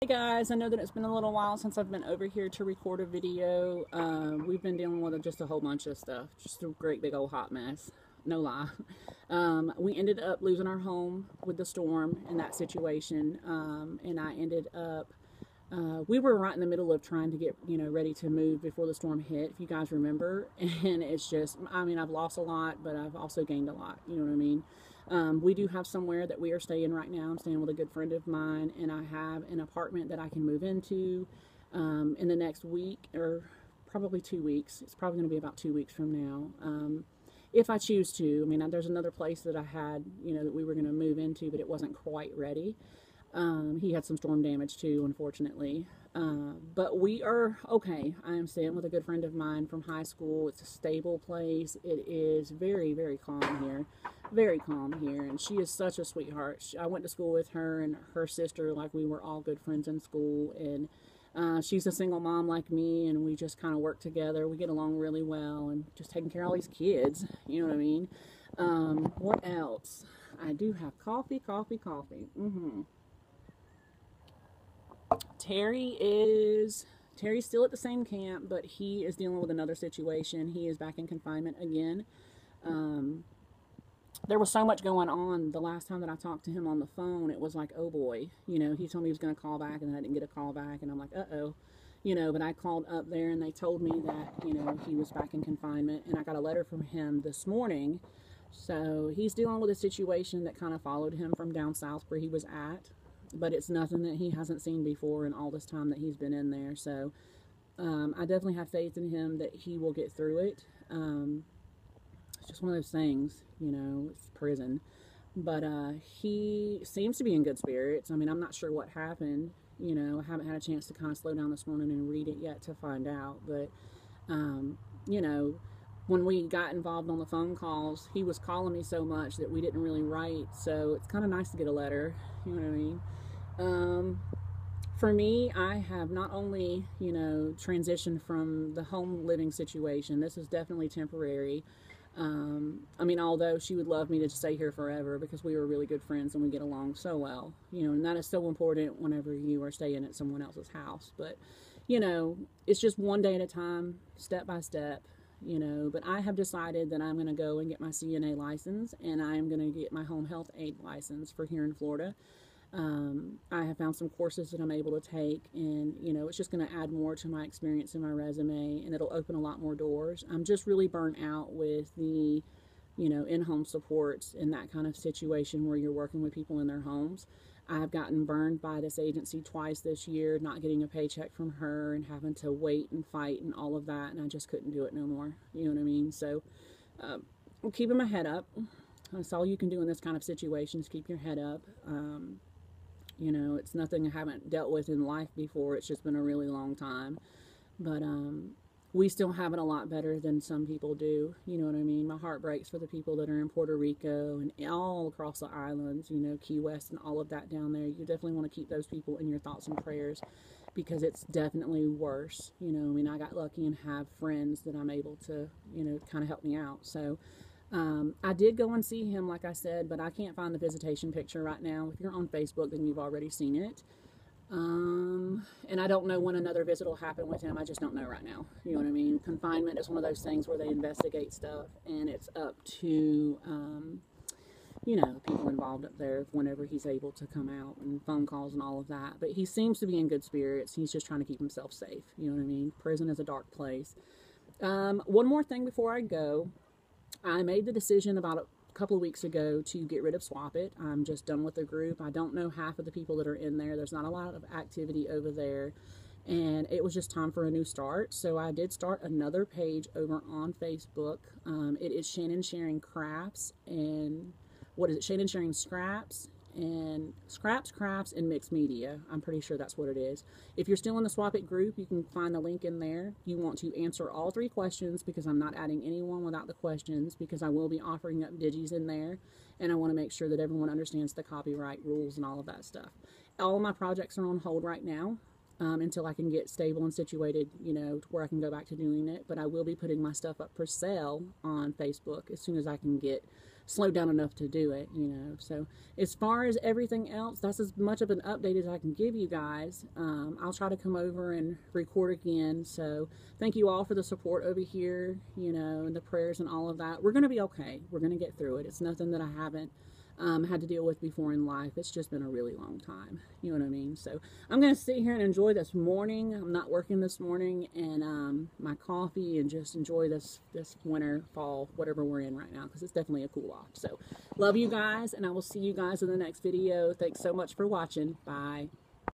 Hey guys, I know that it's been a little while since I've been over here to record a video. We've been dealing with just a whole bunch of stuff, just a great big old hot mess, no lie. We ended up losing our home with the storm in that situation, and I ended up we were right in the middle of trying to get, ready to move before the storm hit, if you guys remember. And it's just, I mean, I've lost a lot, but I've also gained a lot. You know what I mean? We do have somewhere that we are staying right now. I'm staying with a good friend of mine, and I have an apartment that I can move into in the next week or probably 2 weeks. It's probably going to be about 2 weeks from now. If I choose to. I mean, there's another place that I had, that we were going to move into, but it wasn't quite ready. He had some storm damage too, unfortunately. But we are okay. I am staying with a good friend of mine from high school. It's a stable place. It is very, very calm here. Very calm here. And she is such a sweetheart. I went to school with her and her sister, like we were all good friends in school. And she's a single mom like me, and we just kind of work together. We get along really well, and just taking care of all these kids. You know what I mean? What else? I do have coffee, coffee, coffee. Terry's still at the same camp, but he is dealing with another situation. He is back in confinement again. Um, there was so much going on the last time that I talked to him on the phone. It was like, oh boy, he told me he was going to call back, and I didn't get a call back, and I'm like, uh-oh. But I called up there, and they told me that, he was back in confinement, and I got a letter from him this morning. So he's dealing with a situation that kind of followed him from down south where he was at, but it's nothing that he hasn't seen before in all this time that he's been in there. So I definitely have faith in him that he will get through it. It's just one of those things, it's prison. But he seems to be in good spirits. I mean, I'm not sure what happened. I haven't had a chance to kind of slow down this morning and read it yet to find out. But, um, you know, when we got involved on the phone calls, he was calling me so much that we didn't really write. So it's kind of nice to get a letter. You know what I mean? Um, for me, I have not only, transitioned from the home living situation. This is definitely temporary. I mean, although she would love me to stay here forever because we were really good friends and we get along so well, and that is so important whenever you are staying at someone else's house. But, it's just one day at a time, step by step, But I have decided that I'm going to go and get my CNA license, and I'm going to get my home health aide license for here in Florida. I have found some courses that I'm able to take, and it's just going to add more to my experience in my resume, and it'll open a lot more doors. I'm just really burnt out with the, in-home supports in that kind of situation where you're working with people in their homes. I've gotten burned by this agency twice this year, not getting a paycheck from her and having to wait and fight and all of that, and I just couldn't do it no more. You know what I mean? So, I'm keeping my head up. That's all you can do in this kind of situation is keep your head up. It's nothing I haven't dealt with in life before. It's just been a really long time. But we still have it a lot better than some people do. You know what I mean? My heart breaks for the people that are in Puerto Rico and all across the islands, Key West and all of that down there. You definitely want to keep those people in your thoughts and prayers because it's definitely worse. I mean, I got lucky and have friends that I'm able to, kind of help me out. So, I did go and see him, like I said, but I can't find the visitation picture right now. If you're on Facebook, then you've already seen it. And I don't know when another visit will happen with him. I just don't know right now. You know what I mean? Confinement is one of those things where they investigate stuff, and it's up to, people involved up there whenever he's able to come out, and phone calls and all of that. But he seems to be in good spirits. He's just trying to keep himself safe. You know what I mean? Prison is a dark place. One more thing before I go. I made the decision about a couple of weeks ago to get rid of Swap It. I'm just done with the group. I don't know half of the people that are in there. There's not a lot of activity over there. And it was just time for a new start. So I did start another page over on Facebook. It is Shannon Sharing Crafts and Shannon Sharing Scraps and Scraps, Crafts, and Mixed Media. I'm pretty sure that's what it is. If you're still in the Swap It group, you can find the link in there. You want to answer all 3 questions because I'm not adding anyone without the questions because I will be offering up digis in there, and I want to make sure that everyone understands the copyright rules and all of that stuff. All of my projects are on hold right now. Until I can get stable and situated, to where I can go back to doing it. But I will be putting my stuff up for sale on Facebook as soon as I can get slowed down enough to do it, you know. So as far as everything else, that's as much of an update as I can give you guys. I'll try to come over and record again. So thank you all for the support over here, you know, and the prayers and all of that. We're going to be okay. We're going to get through it. It's nothing that I haven't had to deal with before in life. It's just been a really long time. You know what I mean? So I'm going to sit here and enjoy this morning. I'm not working this morning, and my coffee, and just enjoy this winter, fall, whatever we're in right now, because it's definitely a cool off. So love you guys, and I will see you guys in the next video. Thanks so much for watching. Bye.